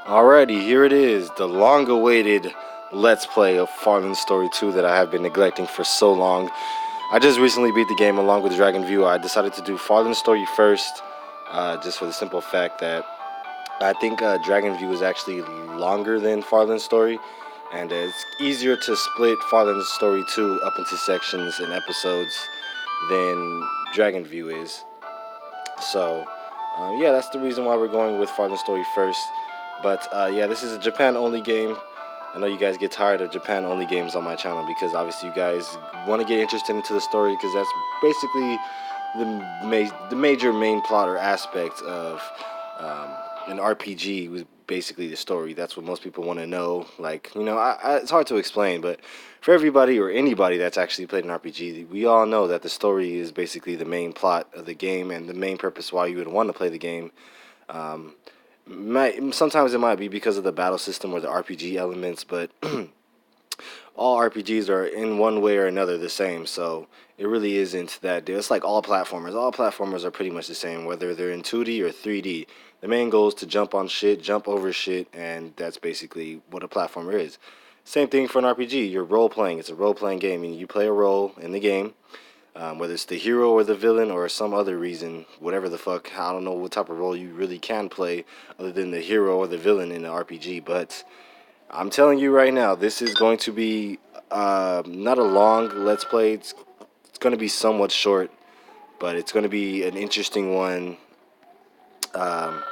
Alrighty, here it is, the long-awaited Let's Play of Farland Story 2 that I have been neglecting for so long. I just recently beat the game along with Dragon View. I decided to do Farland Story first, just for the simple fact that I think Dragon View is actually longer than Farland Story, and it's easier to split Farland Story 2 up into sections and episodes than Dragon View is. So, yeah, that's the reason why we're going with Farland Story first. But yeah, this is a Japan-only game. I know you guys get tired of Japan-only games on my channel because obviously you guys want to get interested into the story because that's basically the major main plot or aspect of an RPG was basically the story. That's what most people want to know. Like, you know, it's hard to explain, but for everybody or anybody that's actually played an RPG, we all know that the story is basically the main plot of the game and the main purpose why you would want to play the game. Sometimes it might be because of the battle system or the RPG elements, but all RPGs are in one way or another the same, so it really isn't that deal. It's like all platformers. All platformers are pretty much the same, whether they're in 2D or 3D. The main goal is to jump on shit, jump over shit, and that's basically what a platformer is. Same thing for an RPG. You're role-playing. It's a role-playing game, and you play a role in the game. Whether it's the hero or the villain or some other reason, whatever the fuck, I don't know what type of role you really can play other than the hero or the villain in an RPG, but I'm telling you right now, this is going to be not a long Let's Play. It's going to be somewhat short, but it's going to be an interesting one um,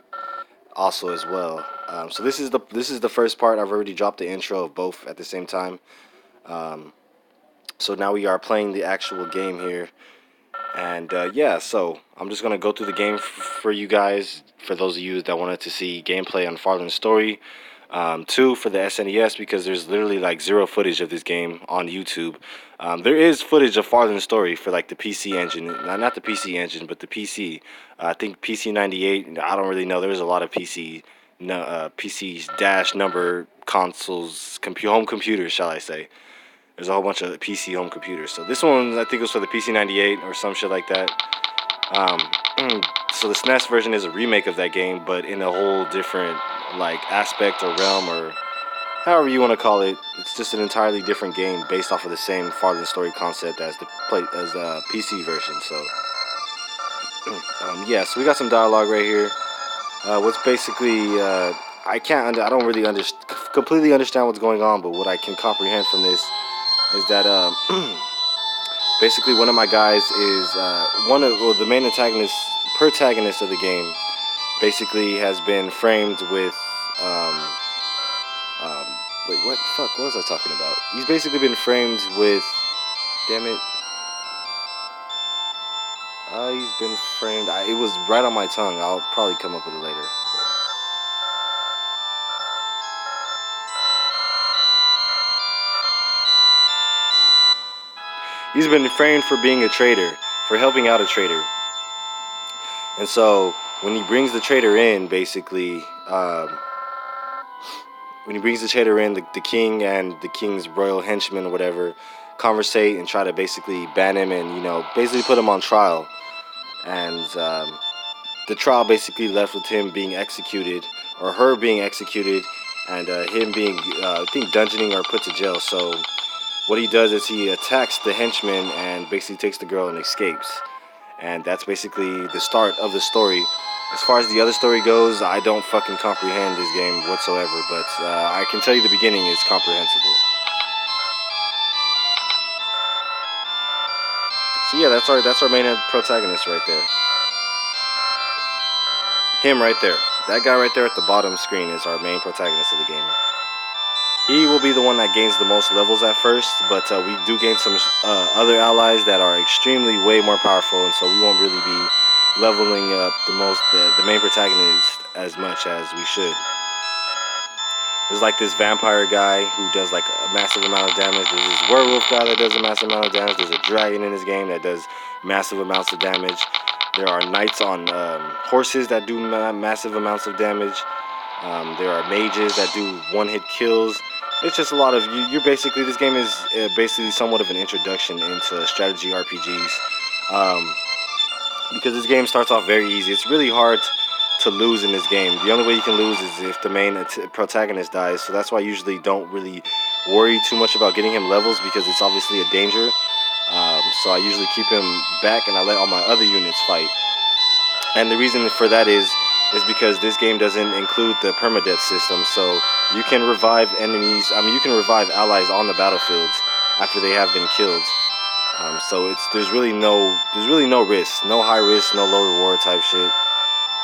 also as well. So this is the first part. I've already dropped the intro of both at the same time. So now we are playing the actual game here. And yeah, so I'm just going to go through the game for you guys, for those of you that wanted to see gameplay on Farland Story. 2 for the SNES because there's literally like zero footage of this game on YouTube. There is footage of Farland Story for like the PC engine, not the PC engine, but the PC. I think PC 98. I don't really know. There's a lot of PC dash number consoles, home computers, shall I say? There's a whole bunch of PC home computers. So this one I think was for the PC 98 or some shit like that. So the SNES version is a remake of that game, but in a whole different like aspect or realm or however you want to call it. It's just an entirely different game based off of the same Farland Story concept as the PC version. So yeah, so we got some dialogue right here. What's basically I don't really completely understand what's going on, but what I can comprehend from this is that basically one of my guys is the main protagonist of the game basically has been framed with wait, what the fuck, what was I talking about? He's basically been framed with, damn it, he's been framed, it was right on my tongue, I'll probably come up with it later. He's been framed for being a traitor, for helping out a traitor. And so, when he brings the traitor in, basically, the king and the king's royal henchmen or whatever conversate and try to basically ban him and, you know, basically put him on trial. And the trial basically left with him being executed, or her being executed, and him being, I think, dungeoning or put to jail. So what he does is he attacks the henchman and basically takes the girl and escapes. And that's basically the start of the story. As far as the other story goes, I don't fucking comprehend this game whatsoever, but I can tell you the beginning is comprehensible. So yeah, that's our main protagonist right there. Him right there. That guy right there at the bottom screen is our main protagonist of the game. He will be the one that gains the most levels at first, but we do gain some other allies that are extremely way more powerful, and so we won't really be leveling up the main protagonist as much as we should. There's like this vampire guy who does like a massive amount of damage. There's this werewolf guy that does a massive amount of damage. There's a dragon in this game that does massive amounts of damage. There are knights on horses that do massive amounts of damage. There are mages that do one-hit kills. It's just a lot of you're basically, this game is basically somewhat of an introduction into strategy RPGs, because this game starts off very easy. It's really hard to lose in this game. The only way you can lose is if the main protagonist dies. So that's why I usually don't really worry too much about getting him levels, because it's obviously a danger. So I usually keep him back and I let all my other units fight. And the reason for that is because this game doesn't include the permadeath system. So you can revive enemies. I mean, you can revive allies on the battlefields after they have been killed. So there's really no risk, no high risk, no low reward type shit.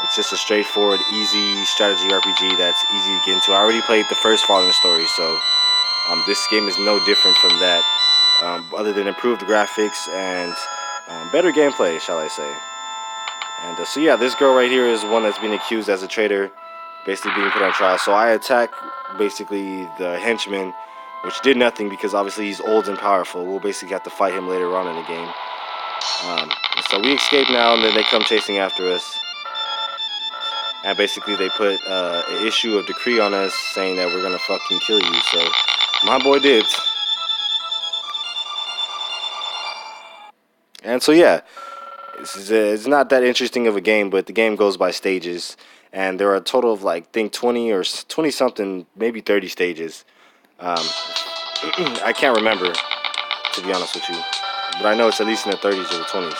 It's just a straightforward, easy strategy RPG that's easy to get into. I already played the first Farland Story, so this game is no different from that, other than improved graphics and better gameplay, shall I say. And so yeah, this girl right here is one that's being accused as a traitor, basically being put on trial. So I attack basically the henchman, which did nothing because obviously he's old and powerful. We'll basically have to fight him later on in the game. So we escape now, and then they come chasing after us. And basically they put an issue of decree on us saying that we're gonna fucking kill you. So my boy dipped. And so yeah, it's not that interesting of a game, but the game goes by stages. And there are a total of like, I think 20 or 20 something, maybe 30 stages. I can't remember, to be honest with you. But I know it's at least in the 30s or the 20s.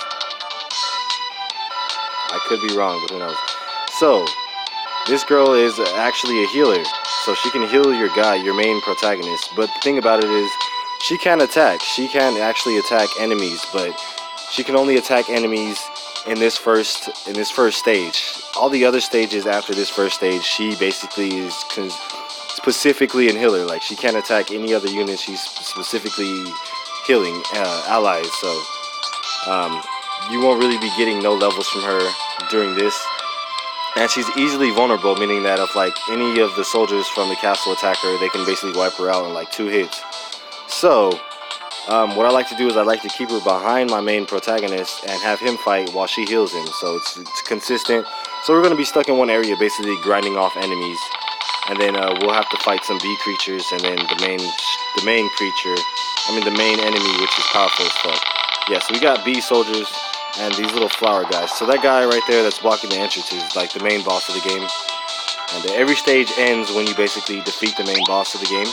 I could be wrong, but who knows. So, this girl is actually a healer. So she can heal your guy, your main protagonist. But the thing about it is, she can attack. She can actually attack enemies, but she can only attack enemies in this first stage. All the other stages after this first stage, she basically is specifically a healer. Like, she can't attack any other unit. She's specifically healing allies. So you won't really be getting no levels from her during this. And she's easily vulnerable, meaning that if like any of the soldiers from the castle attack her, they can basically wipe her out in like 2 hits. So what I like to do is I like to keep her behind my main protagonist and have him fight while she heals him. So it's consistent. So we're going to be stuck in one area basically grinding off enemies. And then we'll have to fight some bee creatures, and then the main enemy, which is powerful as fuck. Yeah, so we got bee soldiers and these little flower guys. So that guy right there that's blocking the entrance is like the main boss of the game. And every stage ends when you basically defeat the main boss of the game.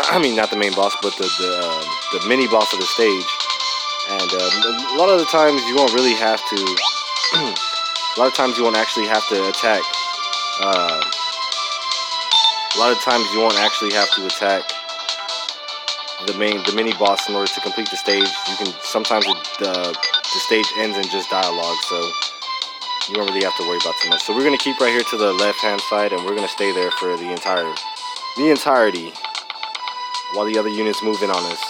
I mean, not the main boss, but the mini boss of the stage. And a lot of the times you won't really have to. A lot of times you won't actually have to attack. A lot of times you won't actually have to attack the mini boss in order to complete the stage. You can sometimes the stage ends in just dialogue, so you don't really have to worry about too much. So we're gonna keep right here to the left-hand side, and we're gonna stay there for the entirety while the other units move in on us.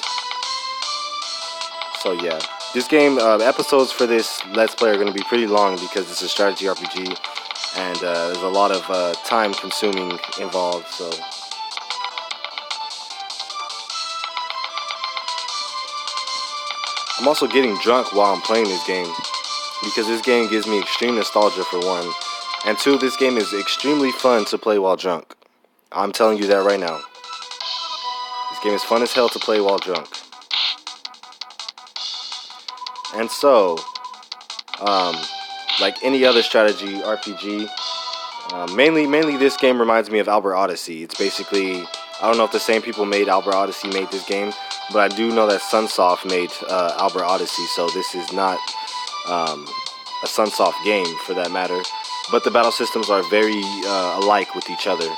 So yeah, this game episodes for this Let's Play are gonna be pretty long because it's a strategy RPG, and there's a lot of time consuming involved. So. I'm also getting drunk while I'm playing this game because this game gives me extreme nostalgia for one, and two, this game is extremely fun to play while drunk. I'm telling you that right now. This game is fun as hell to play while drunk. And so, like any other strategy RPG, mainly this game reminds me of Albert Odyssey. It's basically, I don't know if the same people made Albert Odyssey made this game, but I do know that Sunsoft made Albert Odyssey, so this is not a Sunsoft game for that matter. But the battle systems are very alike with each other.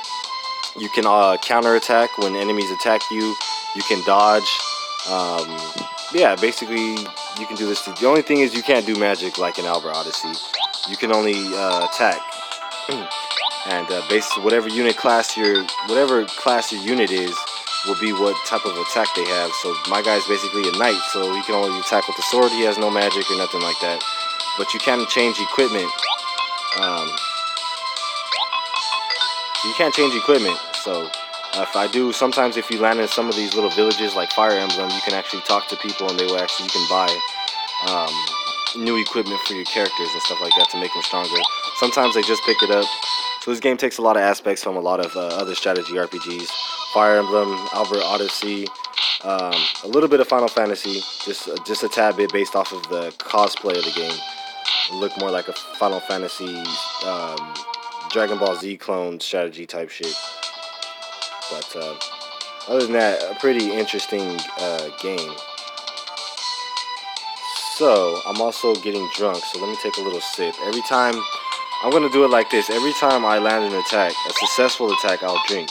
You can counterattack when enemies attack you. You can dodge. Yeah, basically you can do this. The only thing is you can't do magic like in Albert Odyssey. You can only attack. And basically whatever class your unit is will be what type of attack they have. So my guy's basically a knight, so he can only attack with the sword. He has no magic or nothing like that. But you can change equipment. You can't change equipment. So sometimes if you land in some of these little villages like Fire Emblem, you can actually talk to people, and you can buy new equipment for your characters and stuff like that to make them stronger. Sometimes they just pick it up. So this game takes a lot of aspects from a lot of other strategy RPGs. Fire Emblem, Albert Odyssey, a little bit of Final Fantasy, just a tad bit based off of the cosplay of the game. It looked more like a Final Fantasy Dragon Ball Z clone strategy type shit. But other than that, a pretty interesting game. So I'm also getting drunk, so let me take a little sip. Every time, I'm gonna do it like this. Every time I land an attack, a successful attack, I'll drink.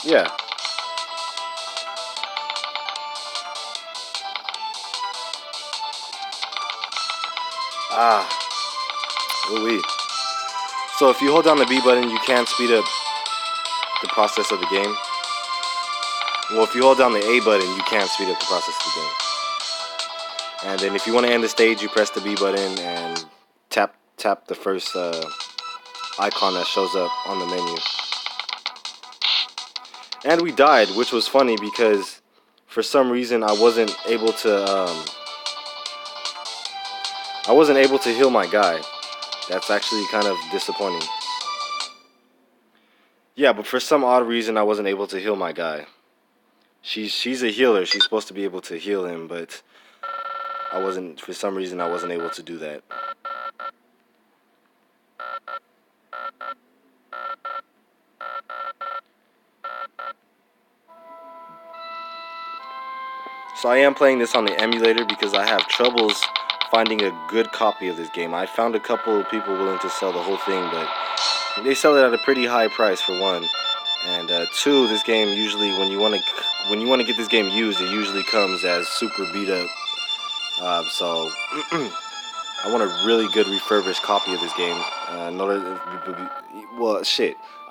Yeah. Ah. Ooh-wee. So if you hold down the B button, you can speed up the process of the game. Well, if you hold down the A button, you can speed up the process of the game. And then if you want to end the stage, you press the B button and tap the first icon that shows up on the menu. And we died, which was funny because for some reason I wasn't able to heal my guy. That's actually kind of disappointing. Yeah, but for some odd reason I wasn't able to heal my guy. She's a healer. She's supposed to be able to heal him, but for some reason I wasn't able to do that. So I am playing this on the emulator because I have troubles finding a good copy of this game. I found a couple of people willing to sell the whole thing, but they sell it at a pretty high price for one. And two, this game usually when you want to get this game used, it usually comes as super beat up. So I want a really good refurbished copy of this game. I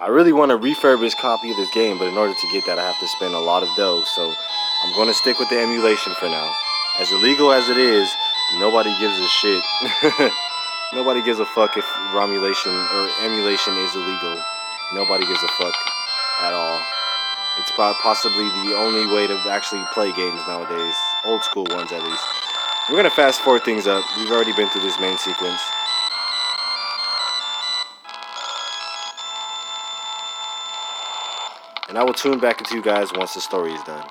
really want a refurbished copy of this game, but in order to get that, I have to spend a lot of dough. So I'm going to stick with the emulation for now. As illegal as it is, nobody gives a shit. Nobody gives a fuck if romulation or emulation is illegal. Nobody gives a fuck at all. It's possibly the only way to actually play games nowadays. Old school ones, at least. We're going to fast forward things up. We've already been through this main sequence. And I will tune back into you guys once the story is done.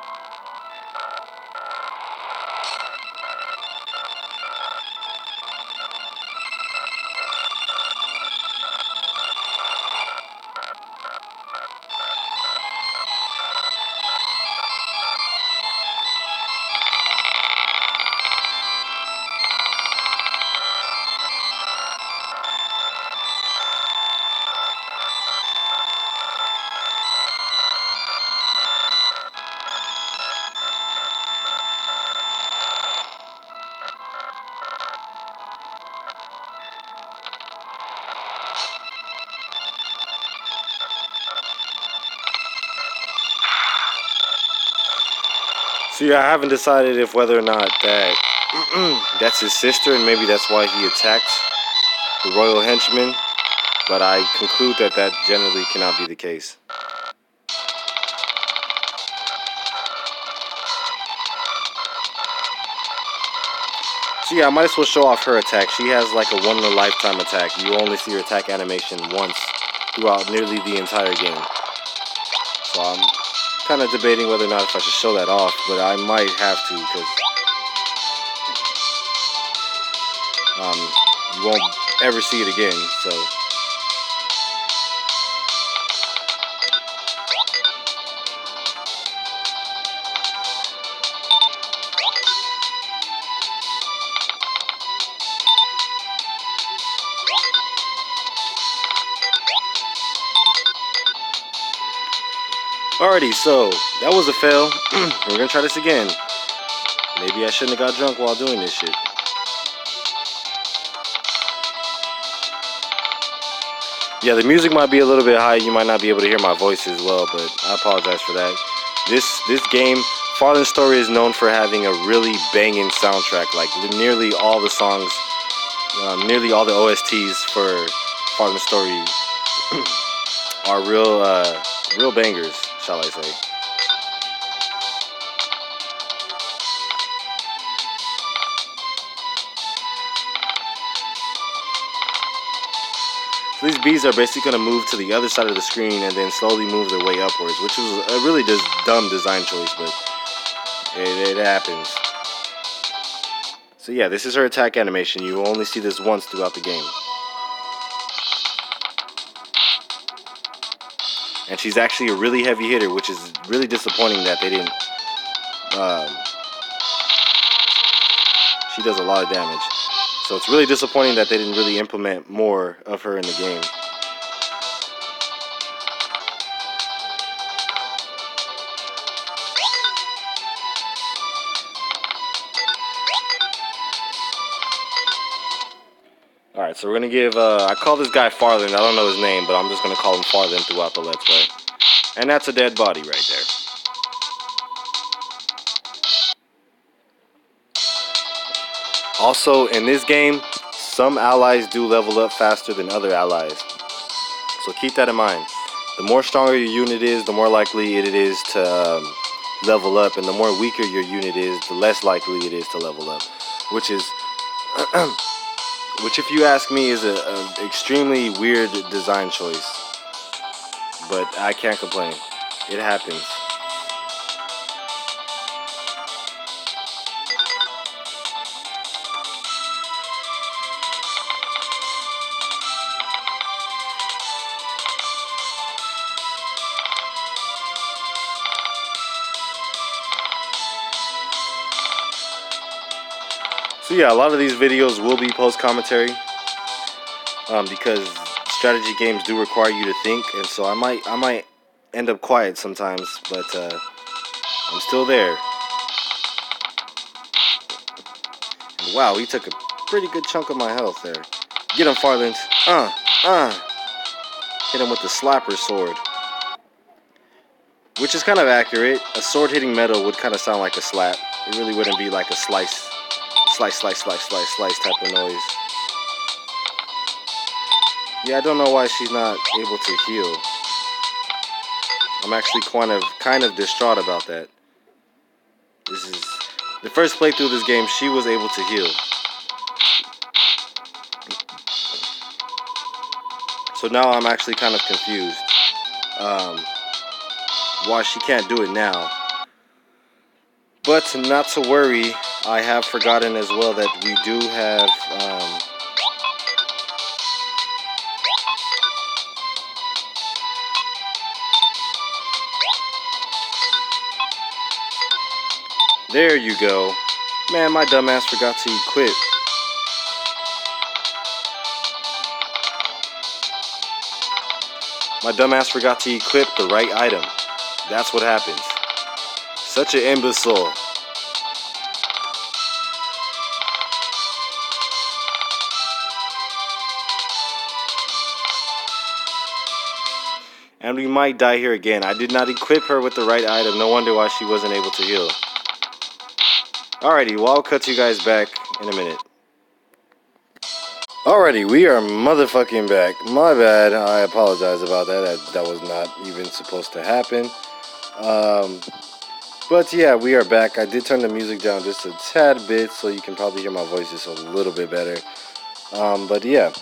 So yeah, I haven't decided if whether or not that's his sister and maybe that's why he attacked the royal henchman, but I conclude that that generally cannot be the case. So yeah, I might as well show off her attack. She has like a one-in-a-lifetime attack. You only see her attack animation once throughout nearly the entire game. So I'm kind of debating whether or not if I should show that off, but I might have to because you won't ever see it again. So alrighty, so that was a fail. We're gonna try this again. Maybe I shouldn't have got drunk while doing this shit. Yeah, the music might be a little bit high. You might not be able to hear my voice as well, but I apologize for that. This game, Farland Story, is known for having a really banging soundtrack. Like nearly all the songs, nearly all the OSTs for Farland Story are real bangers, shall I say. So these bees are basically going to move to the other side of the screen and then slowly move their way upwards, which was a really dumb design choice, but It happens. So yeah, this is her attack animation. You will only see this once throughout the game. And she's actually a really heavy hitter, which is really disappointing that they didn't. Um, she does a lot of damage. So it's really disappointing that they didn't really implement more of her in the game. Alright, so we're going to give, I call this guy Farland. I don't know his name, but I'm just going to call him Farland throughout the Let's Play. And that's a dead body right there. Also, in this game, some allies do level up faster than other allies. So keep that in mind. The more stronger your unit is, the more likely it is to level up. And the more weaker your unit is, the less likely it is to level up. Which is... which, if you ask me, is an extremely weird design choice. But I can't complain. It happens. So yeah, a lot of these videos will be post-commentary. Because strategy games do require you to think, and so I might end up quiet sometimes, but I'm still there. And wow, he took a pretty good chunk of my health there. Get him, Farland. Hit him with the slapper sword, which is kind of accurate. A sword hitting metal would kind of sound like a slap. It really wouldn't be like a slice type of noise. Yeah, I don't know why she's not able to heal. I'm actually kind of distraught about that. This is the first playthrough of this game. She was able to heal. So now I'm actually kind of confused. Why she can't do it now. But not to worry, I have forgotten as well that we do have... there you go. Man, my dumbass forgot to equip. My dumbass forgot to equip the right item. That's what happens. Such an imbecile. And we might die here again. I did not equip her with the right item. No wonder why she wasn't able to heal. Alrighty, well, I'll cut you guys back in a minute. Alrighty, we are motherfucking back. My bad. I apologize about that. That was not even supposed to happen. But yeah, we are back. I did turn the music down just a tad bit, so you can probably hear my voice just a little bit better. But yeah,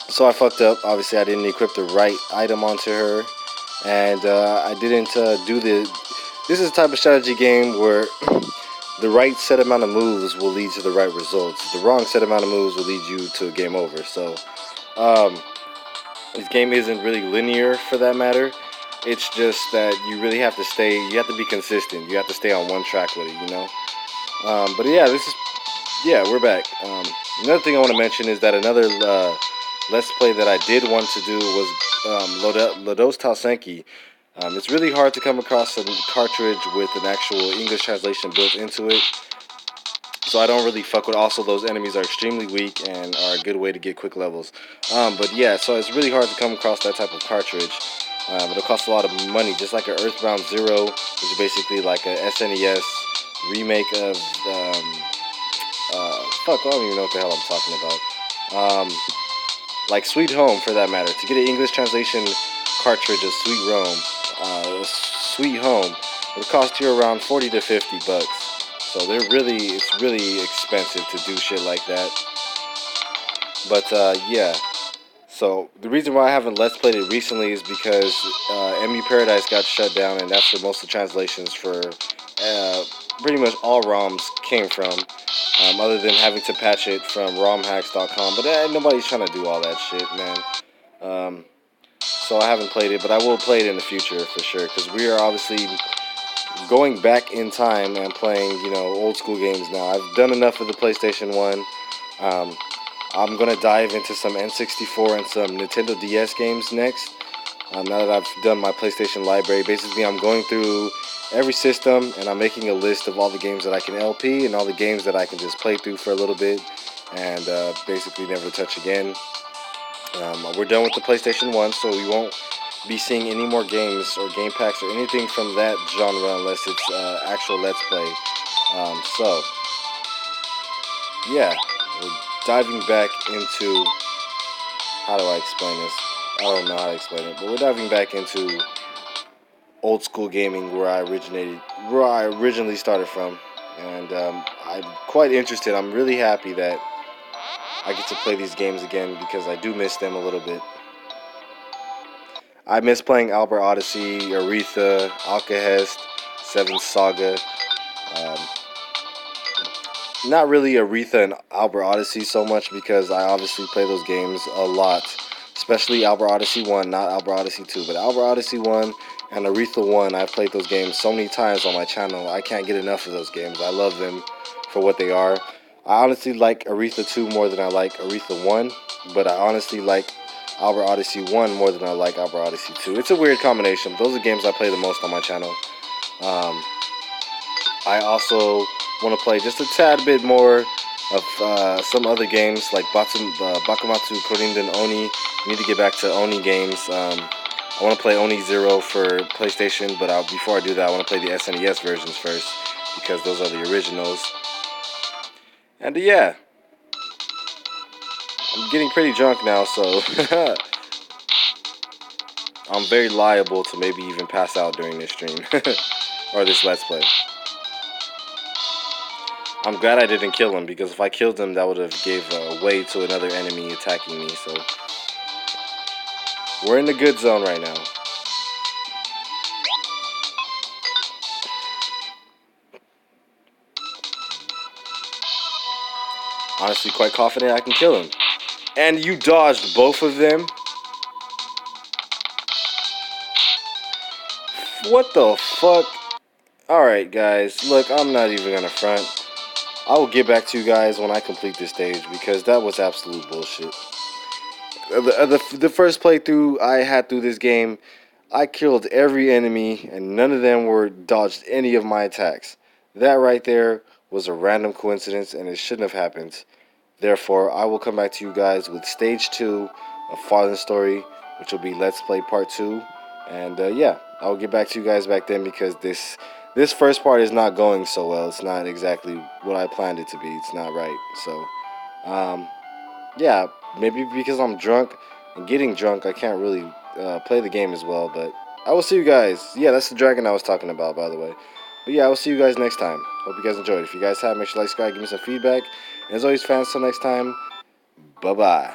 so I fucked up. Obviously, I didn't equip the right item onto her, and I didn't do the... This is a type of strategy game where the right set amount of moves will lead to the right results. The wrong set amount of moves will lead you to a game over. So, this game isn't really linear for that matter. It's just that you really have to stay, you have to be consistent. You have to stay on one track with it, you know? But yeah, we're back. Another thing I want to mention is that another Let's Play that I did want to do was Lodos Talsenki. It's really hard to come across a cartridge with an actual English translation built into it. So I don't really fuck with. Also, those enemies are extremely weak and are a good way to get quick levels. But yeah, so it's really hard to come across that type of cartridge. It'll cost a lot of money, just like an Earthbound Zero, which is basically like a SNES remake of, fuck, I don't even know what the hell I'm talking about. Like Sweet Home, for that matter. To get an English translation cartridge of Sweet Home, it'll cost you around 40 to 50 bucks. So it's really expensive to do shit like that. But yeah. So the reason why I haven't Let's Played it recently is because MU Paradise got shut down, and that's where most of the translations for pretty much all ROMs came from, other than having to patch it from romhacks.com. But nobody's trying to do all that shit, man. So I haven't played it, but I will play it in the future for sure, because we are obviously going back in time and playing, old school games now. I've done enough of the PlayStation 1. I'm going to dive into some N64 and some Nintendo DS games next. Now that I've done my PlayStation library, basically I'm going through every system and I'm making a list of all the games that I can LP and all the games that I can just play through for a little bit and basically never touch again. We're done with the PlayStation 1, so we won't be seeing any more games or game packs or anything from that genre unless it's actual Let's Play. So, yeah, we're diving back into, how do I explain this? I don't know how to explain it, but we're diving back into old school gaming where I originally started from, and I'm quite interested. I'm really happy that I get to play these games again because I do miss them a little bit. I miss playing Albert Odyssey, Aretha, Alcahest, Seven Saga. Um, Not really Aretha and Albert Odyssey so much because I obviously play those games a lot. Especially Albert Odyssey 1, not Albert Odyssey 2. But Albert Odyssey 1 and Aretha 1, I've played those games so many times on my channel. I can't get enough of those games. I love them for what they are. I honestly like Aretha 2 more than I like Aretha 1. But I honestly like Albert Odyssey 1 more than I like Albert Odyssey 2. It's a weird combination. Those are games I play the most on my channel. I also want to play just a tad bit more of some other games like Bakumatsu Korinden Oni. I need to get back to Oni games. I want to play Oni Zero for PlayStation, but before I do that, I want to play the SNES versions first because those are the originals. And yeah, I'm getting pretty drunk now, so I'm very liable to maybe even pass out during this stream or this Let's Play. I'm glad I didn't kill him because if I killed him, that would have gave way to another enemy attacking me. So we're in the good zone right now. Honestly, quite confident I can kill him. And you dodged both of them? What the fuck? Alright, guys. Look, I'm not even gonna front. I will get back to you guys when I complete this stage because that was absolute bullshit. The first playthrough I had through this game, I killed every enemy and none of them were dodged any of my attacks. That right there was a random coincidence and it shouldn't have happened. Therefore, I will come back to you guys with stage 2 of Farland Story, which will be Let's Play Part 2. And yeah, I'll get back to you guys back then because this first part is not going so well. It's not exactly what I planned it to be. It's not right. So, yeah, maybe because I'm drunk and getting drunk, I can't really play the game as well. But I will see you guys. Yeah, that's the dragon I was talking about, by the way. But yeah, I will see you guys next time. Hope you guys enjoyed. If you guys have, make sure to like, subscribe, give me some feedback. And as always, fans, till next time, bye-bye.